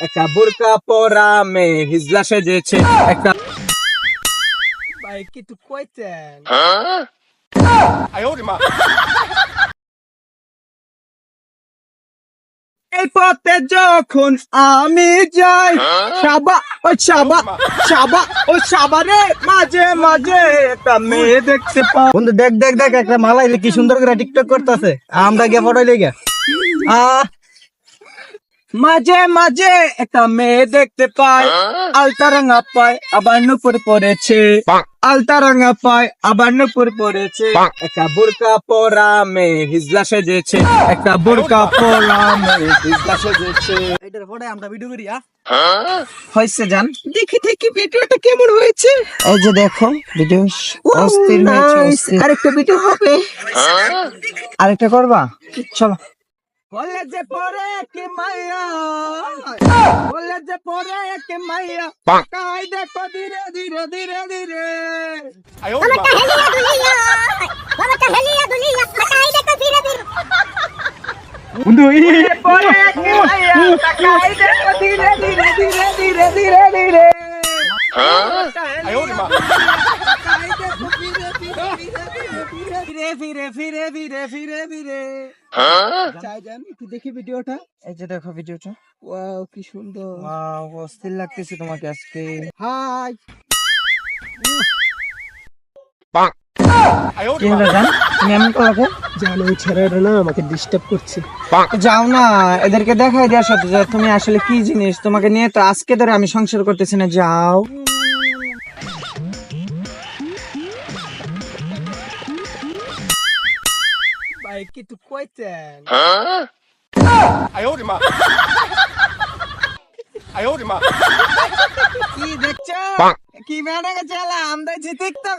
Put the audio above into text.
একটা বোরকা পরা মেয়ে হিজলা সেজেছে একটা। ভাই কিছু কইতেন? এই পথে যখন আমি যাই সাবা ও সাবা সাবা ও সাবারে মাঝে মাঝে একটা মেয়ে দেখতে পাই। বন্ধু দেখ দেখ দেখ একটা মালাই কি সুন্দর করে টিকটক করতেছে, আমরা গিয়ে ফটো লেগে মাঝে মাঝে একটা মেয়ে দেখতে পাই, আলতা রাঙা পায় আবার নুপুর পড়েছে, আলতা রাঙা পায় আবার নুপুর পড়েছে। একটা বোরকা পরা মেয়ে হিজলা সেজেছে, একটা বোরকা পরা মেয়ে হিজলা সেজেছে। এটার পরে আমরা ভিডিও করি। হয়েছে জান, দেখি দেখি ভিডিওটা কেমন হয়েছে। এই যে দেখো ভিডিও অস্থির হয়েছে, অস্থির। আরেকটা ভিডিও হবে, আরেকটা করবা চলো। কলেজে পড়ে কি মাইয়া, কলেজে পড়ে কি মাইয়া, কাই দেখো ধীরে ধীরে ধীরে ধীরে। বন্ধু পড়ে কি মাইয়া, কাই দেখো ধীরে ধীরে ধীরে ধীরে ধীরে ধীরে। ফিরে ফিরে ফিরে ফিরে ফিরে ফিরে চাই জান, একটু দেখি ভিডিওটা। এই যে দেখো ভিডিওটা, ওয়াও কি সুন্দর, ওয়াও অস্থির লাগতেছে তোমাকে আজকে। হাই। কি হলো জান, তুমি এমন করো? জানো ওই ছেলেটা না আমাকে ডিস্টার্ব করছে। যাও না, এদেরকে দেখাই দেওয়ার সাথে যে তুমি আসলে কি জিনিস, তোমাকে নিয়ে তো আজকে ধরে আমি সংসার করতেছি না। যাও। ভাই কিছু কইতেন? কি দেখছো? কি মেয়েটাকে চালা আমরা জিতিক তো